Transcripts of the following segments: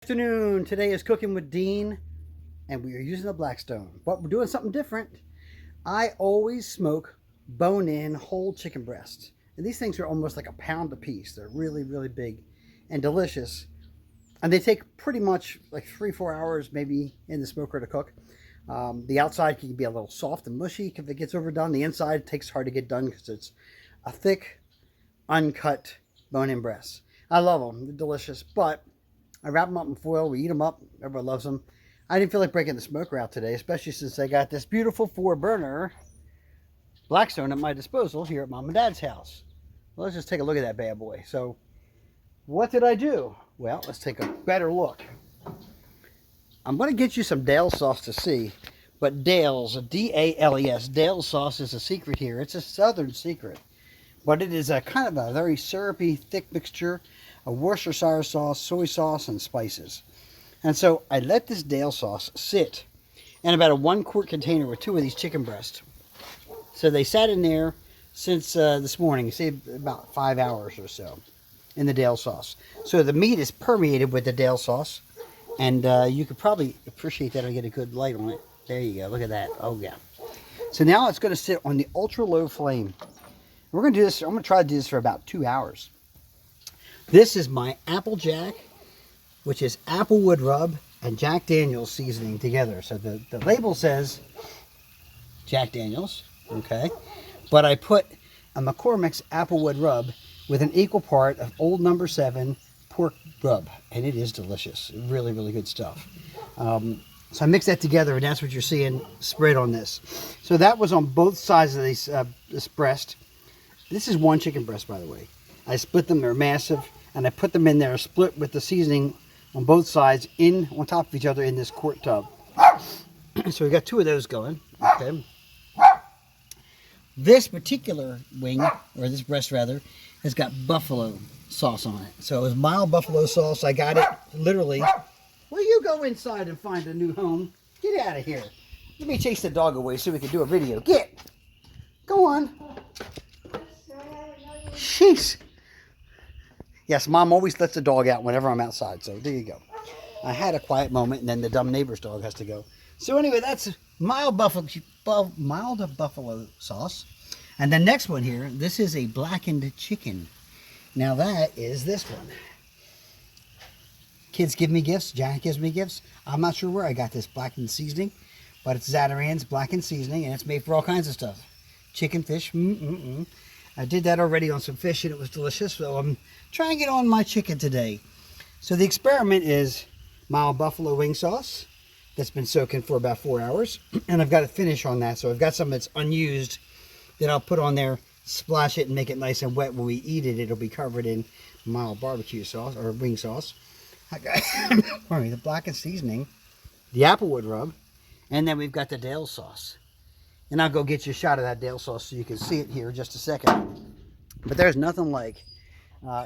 Afternoon. Today is Cooking with Dean, and we are using the Blackstone. But we're doing something different. I always smoke bone-in whole chicken breasts, and these things are almost like a pound a piece. They're really, really big and delicious, and they take pretty much like 3-4 hours maybe in the smoker to cook. The outside can be a little soft and mushy if it gets overdone. The inside takes hard to get done because it's a thick, uncut bone-in breast. I love them. They're delicious, but I wrap them up in foil. We eat them up. Everybody loves them. I didn't feel like breaking the smoker out today, especially since I got this beautiful 4-burner Blackstone at my disposal here at Mom and Dad's house. Well, let's just take a look at that bad boy. So, what did I do? Well, let's take a better look. I'm going to get you some Dale sauce to see, but Dale's, D-A-L-E-S, Dale sauce is a secret here. It's a southern secret, but it is a kind of a very syrupy, thick mixture of Worcestershire sauce, soy sauce, and spices. And so I let this Dale sauce sit in about a 1-quart container with 2 of these chicken breasts. So they sat in there since this morning, say about 5 hours or so, in the Dale sauce. So the meat is permeated with the Dale sauce, and you could probably appreciate that. I get a good light on it. There you go. Look at that. Oh yeah. So now it's going to sit on the ultra low flame. We're going to do this. I'm going to try to do this for about 2 hours. This is my Applejack, which is applewood rub and Jack Daniels seasoning together. So the label says Jack Daniels, okay? But I put a McCormick's applewood rub with an equal part of Old Number 7 pork rub, and it is delicious. Really, really good stuff. So I mix that together, and that's what you're seeing spread on this. So that was on both sides of this breast. This is one chicken breast, by the way. I split them, they're massive, and I put them in there, split with the seasoning on both sides, on top of each other in this quart tub. So we got 2 of those going. Okay. This particular wing, or this breast rather, has got buffalo sauce on it. So it was mild buffalo sauce. I got it literally. Well, you go inside and find a new home. Get out of here. Let me chase the dog away so we can do a video. Get. Go on. Jeez. Yes, Mom always lets the dog out whenever I'm outside, so there you go. I had a quiet moment, and then the dumb neighbor's dog has to go. So anyway, that's mild buffalo sauce. And the next one here, this is a blackened chicken. Now that is this one. Kids give me gifts. Janet gives me gifts. I'm not sure where I got this blackened seasoning, but it's Zatarain's blackened seasoning, and it's made for all kinds of stuff. Chicken, fish, I did that already on some fish, and it was delicious. So I'm trying it on my chicken today. So the experiment is mild buffalo wing sauce that's been soaking for about 4 hours. And I've got a finish on that. So I've got some that's unused that I'll put on there, splash it, and make it nice and wet. When we eat it, it'll be covered in mild barbecue sauce or wing sauce. I got pardon me, the blackened seasoning, the applewood rub, and then we've got the Dale sauce. And I'll go get you a shot of that Dale sauce so you can see it here in just a second. But there's nothing like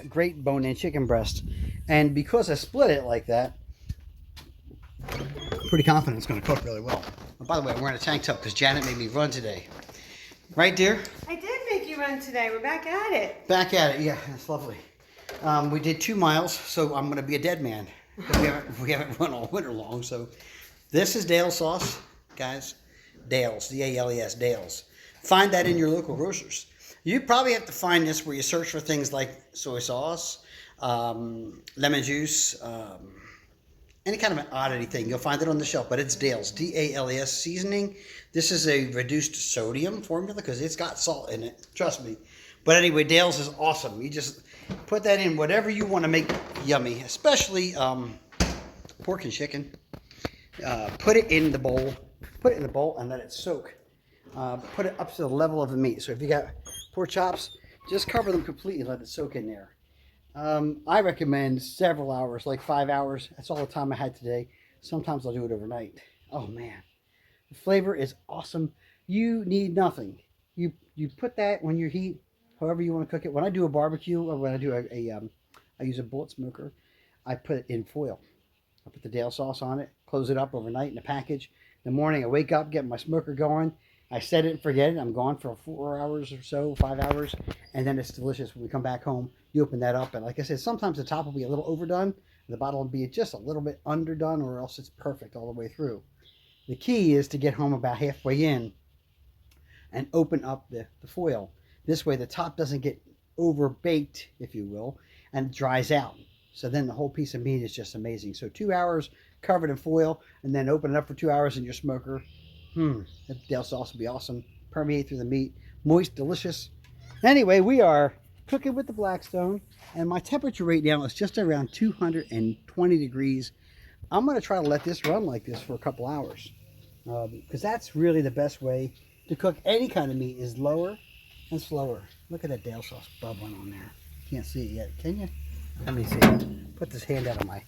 great bone-in chicken breast. And because I split it like that, I'm pretty confident it's going to cook really well. And by the way, I'm wearing a tank top because Janet made me run today. Right, dear? I did make you run today. We're back at it. Back at it. Yeah, that's lovely. We did 2 miles, so I'm going to be a dead man. We haven't run all winter long. So this is Dale sauce, guys. Dale's, D-A-L-E-S, Dale's. Find that in your local grocers. You probably have to find this where you search for things like soy sauce, lemon juice, any kind of an oddity thing. You'll find it on the shelf, but it's Dale's, D-A-L-E-S seasoning. This is a reduced sodium formula because it's got salt in it. Trust me. But anyway, Dale's is awesome. You just put that in whatever you want to make yummy, especially pork and chicken. Put it in the bowl. Put it in the bowl and let it soak. Put it up to the level of the meat. So if you got pork chops, just cover them completely and let it soak in there. I recommend several hours, like 5 hours. That's all the time I had today. Sometimes I'll do it overnight. Oh man, the flavor is awesome. You need nothing. You put that when you heat, however you want to cook it. When I do a barbecue or when I do I use a bullet smoker, I put it in foil. I put the Dale sauce on it, close it up overnight in a package. In the morning, I wake up, get my smoker going. I set it and forget it. I'm gone for 4 hours or so, 5 hours, and then it's delicious when we come back home. You open that up, and like I said, sometimes the top will be a little overdone. The bottom will be just a little bit underdone, or else it's perfect all the way through. The key is to get home about halfway in and open up the foil. This way the top doesn't get over baked, if you will, and it dries out. So then the whole piece of meat is just amazing. So 2 hours covered in foil, and then open it up for 2 hours in your smoker. That Dale sauce will be awesome. Permeate through the meat. Moist, delicious. Anyway, we are cooking with the Blackstone, and my temperature right now is just around 220 degrees. I'm going to try to let this run like this for a couple hours, because that's really the best way to cook any kind of meat, is lower and slower. Look at that Dale sauce bubbling on there. Can't see it yet, can you? Let me see. Put this hand out of my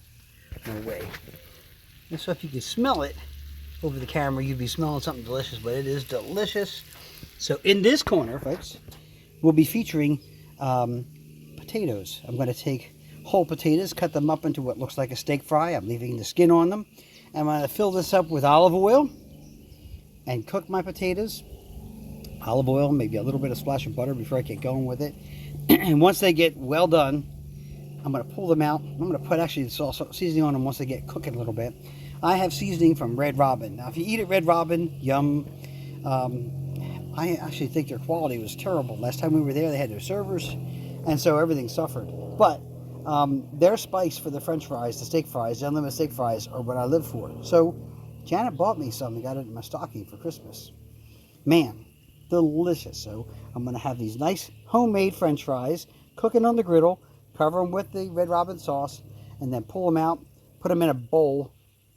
way. And so if you can smell it over the camera, you'd be smelling something delicious, but it is delicious. So in this corner, folks, we'll be featuring potatoes. I'm going to take whole potatoes, cut them up into what looks like a steak fry. I'm leaving the skin on them. I'm going to fill this up with olive oil and cook my potatoes. Olive oil, maybe a little bit of splash of butter before I get going with it. And once they get well done, I'm going to pull them out. I'm going to put actually the sauce seasoning on them once they get cooking a little bit. I have seasoning from Red Robin. Now, if you eat at Red Robin, yum. I actually think their quality was terrible. Last time we were there, they had their servers, and so everything suffered. But their spice for the French fries, the steak fries, the unlimited steak fries, are what I live for. So Janet bought me some and got it in my stocking for Christmas. Man, delicious. So I'm going to have these nice homemade French fries, cooking on the griddle, cover them with the Red Robin sauce, and then pull them out, put them in a bowl,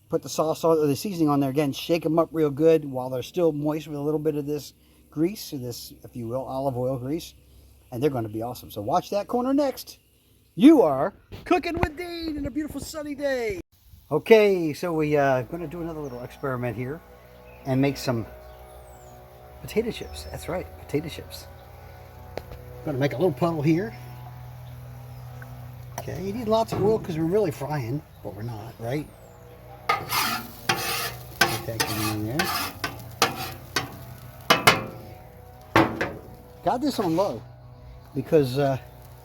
put the sauce on, or the seasoning on there again, shake them up real good while they're still moist with a little bit of this grease, or this, if you will, olive oil grease, and they're going to be awesome. So watch that corner next. You are cooking with Dean in a beautiful sunny day. Okay, so we are going to do another little experiment here and make some potato chips. That's right, potato chips. I'm going to make a little puddle here. Okay, you need lots of oil because we're really frying, but we're not, right? Put that in there. Got this on low because I'm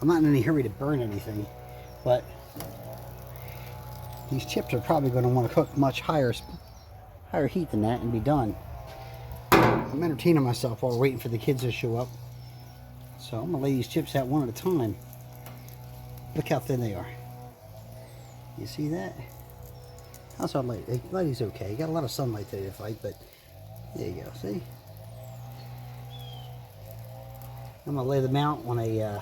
not in any hurry to burn anything, but these chips are probably going to want to cook much higher heat than that and be done. I'm entertaining myself while we're waiting for the kids to show up. So I'm going to lay these chips out one at a time. Look how thin they are. You see that? How's our light? The light is okay. You got a lot of sunlight today to fight, but there you go. See? I'm going to lay them out on a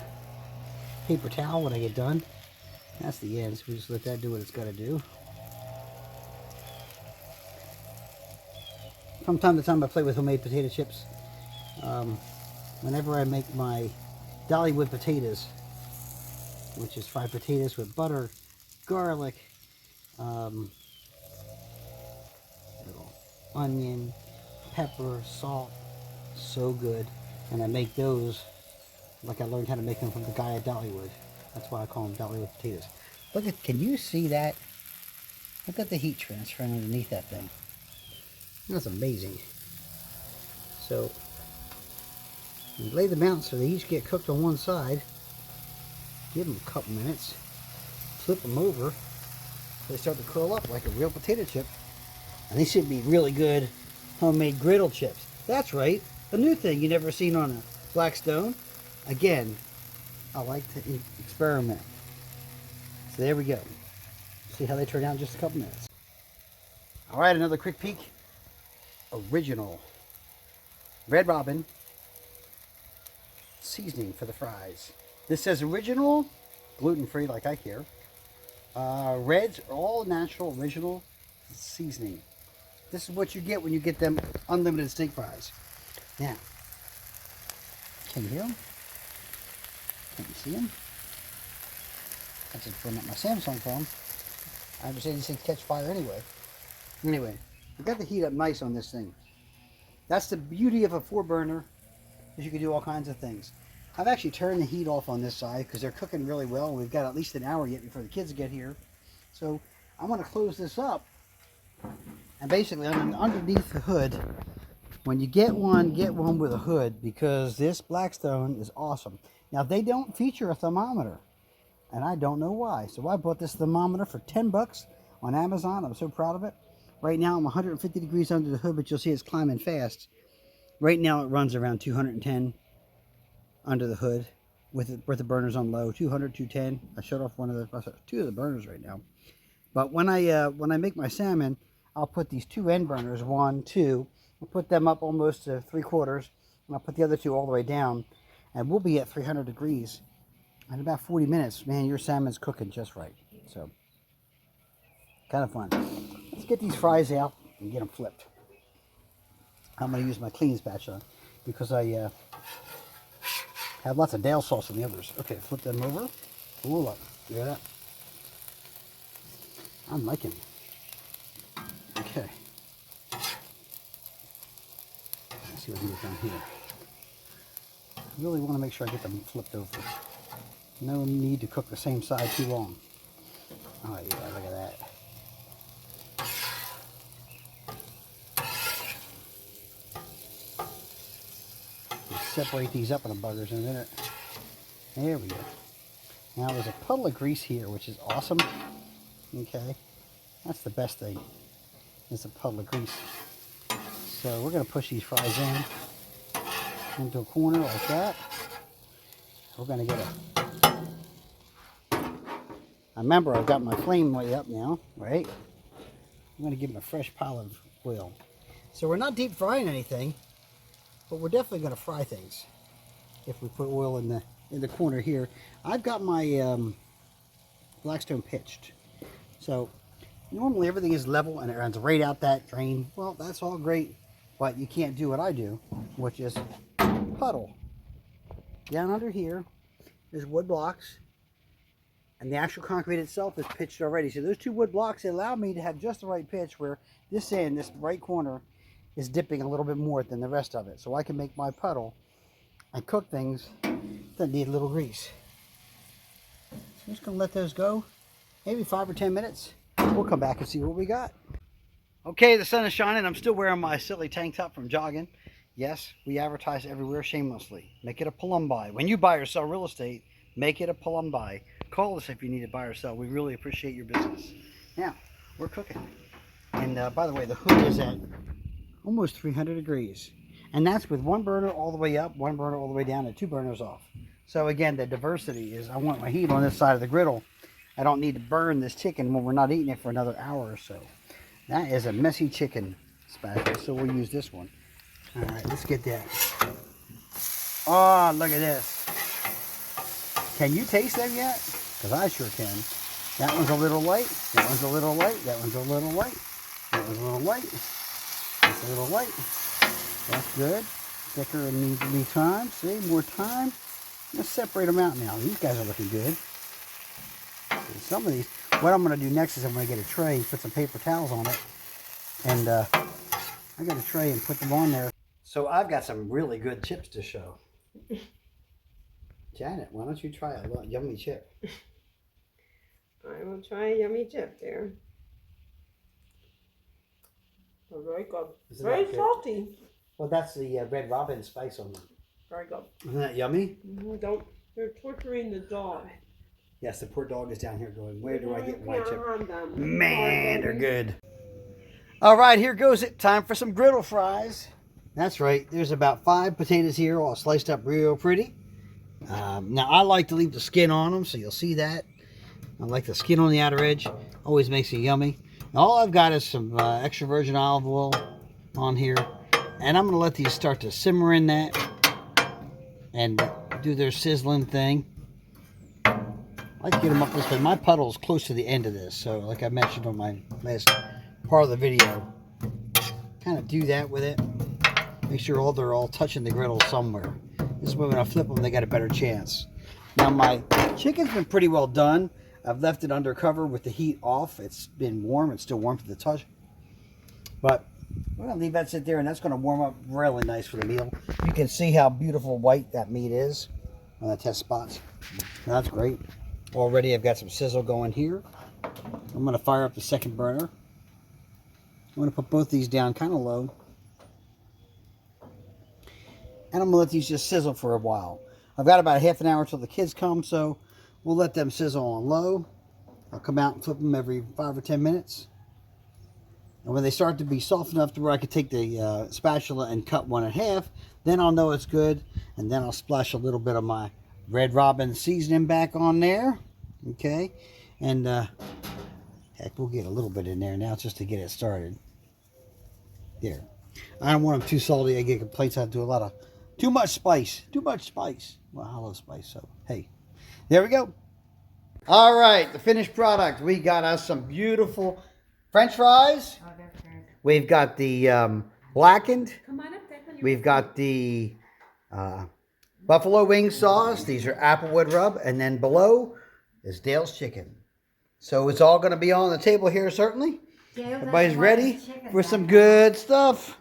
paper towel when I get done. That's the end, so we just let that do what it's got to do. From time to time I play with homemade potato chips. Whenever I make my Dollywood potatoes, which is fried potatoes with butter, garlic, little onion, pepper, salt, so good. And I make those like I learned how to make them from the guy at Dollywood. That's why I call them Dollywood potatoes. Look at, can you see that? Look at the heat transfer underneath that thing. That's amazing. So, you lay them out so they each get cooked on one side. Give them a couple minutes. Flip them over. So they start to curl up like a real potato chip. And they should be really good homemade griddle chips. That's right. A new thing you never seen on a Blackstone. Again, I like to experiment. So there we go. See how they turn out in just a couple minutes. All right, another quick peek. Original Red Robin seasoning for the fries. This says original, gluten-free like I care. Reds are all natural, original seasoning. This is what you get when you get them unlimited steak fries. Now, can you hear them? Can you see them? I just bring up my Samsung phone. I understand these things catch fire anyway. Anyway, I've got the heat up nice on this thing. That's the beauty of a 4-burner, is you can do all kinds of things. I've actually turned the heat off on this side because they're cooking really well. We've got at least an hour yet before the kids get here. So I'm going to close this up. And basically, underneath the hood, when you get one with a hood, because this Blackstone is awesome. Now, they don't feature a thermometer. and I don't know why. So I bought this thermometer for 10 bucks on Amazon. I'm so proud of it. Right now I'm 150 degrees under the hood, but you'll see it's climbing fast. Right now it runs around 210 under the hood with the burners on low. 200, 210. I shut off two of the burners right now. But when I make my salmon, I'll put these two end burners, 1, 2. I'll put them up almost to 3/4, and I'll put the other two all the way down, and we'll be at 300 degrees in about 40 minutes. Man, your salmon's cooking just right. So, kind of fun. Let's get these fries out and get them flipped. I'm going to use my clean spatula because I have lots of Dale sauce on the others. Okay, flip them over. Ooh, look. Hear that? I'm liking it. Okay. Let's see what we can get down here. I really want to make sure I get them flipped over. No need to cook the same side too long. Oh yeah, look at that. We'll separate these up in the buggers in a minute. There we go. Now there's a puddle of grease here, which is awesome. Okay, that's the best thing, is a puddle of grease. So we're going to push these fries into a corner like that. We're going to get remember, I've got my flame way up now, right? I'm going to give them a fresh pile of oil. So we're not deep frying anything, but we're definitely going to fry things if we put oil in the corner here. I've got my Blackstone pitched. So normally everything is level and it runs right out that drain. Well, that's all great, but you can't do what I do, which is puddle. Down under here is wood blocks, and the actual concrete itself is pitched already. So those two wood blocks allow me to have just the right pitch where this end, this right corner, is dipping a little bit more than the rest of it. So I can make my puddle and cook things that need a little grease. So I'm just going to let those go. Maybe 5 or 10 minutes. We'll come back and see what we got. Okay, the sun is shining. I'm still wearing my silly tank top from jogging. Yes, we advertise everywhere shamelessly. Make it a Palumbi. When you buy or sell real estate, make it a Palumbi. Call us if you need to buy or sell. We really appreciate your business. Now, we're cooking. And by the way, the hood is at almost 300 degrees. And that's with one burner all the way up, one burner all the way down, and 2 burners off. So again, the diversity is I want my heat on this side of the griddle. I don't need to burn this chicken when we're not eating it for another hour or so. That is a messy chicken spatula, so we'll use this one. All right, let's get that. Oh, look at this. Can you taste them yet? Because I sure can. That one's a little light. That one's a little light. That one's a little light. That one's a little light. That's a little light. That's good. Thicker and need time. See, more time. Let's separate them out now. These guys are looking good. Some of these, what I'm going to do next is I'm going to get a tray, put some paper towels on it, and I got a tray and put them on there. So I've got some really good chips to show. Janet, why don't you try a yummy chip? I will try a yummy chip there. They're very good. Very salty. Well, that's the Red Robin spice on them. Very good. Isn't that yummy? Don't. You're torturing the dog. Yes, the poor dog is down here going, where do I get my chip? Them. Man, they're good. All right, here goes it. Time for some griddle fries. That's right. There's about 5 potatoes here, all sliced up real pretty. Now, I like to leave the skin on them, so you'll see that. I like the skin on the outer edge. Always makes it yummy. All I've got is some extra virgin olive oil on here. And I'm going to let these start to simmer in that and do their sizzling thing. I like to get them up this way. My puddle's close to the end of this, so like I mentioned on my last part of the video, kind of do that with it. Make sure they're all touching the griddle somewhere. This way when I flip them, they got a better chance. Now my chicken's been pretty well done. I've left it under cover with the heat off. It's been warm. It's still warm to the touch. But we're going to leave that sit there, and that's going to warm up really nice for the meal. You can see how beautiful white that meat is on the test spots. That's great. Already I've got some sizzle going here. I'm going to fire up the second burner. I'm going to put both these down kind of low. And I'm going to let these just sizzle for a while. I've got about half an hour till the kids come, so We'll let them sizzle on low. I'll come out and flip them every 5 or 10 minutes. And when they start to be soft enough to where I could take the spatula and cut one in half, then I'll know it's good. And then I'll splash a little bit of my Red Robin seasoning back on there. Okay. And heck, we'll get a little bit in there now just to get it started. There. I don't want them too salty. I get complaints I do a lot of too much spice. Too much spice. Well, I love spice, so hey. There we go. All right, the finished product. We got us some beautiful French fries. Oh, they're good. We've got the blackened. Come on up there. We've got the buffalo wing sauce. These are applewood rub. And then below is Dale's chicken. So it's all going to be on the table here, certainly. Everybody's ready for some good stuff.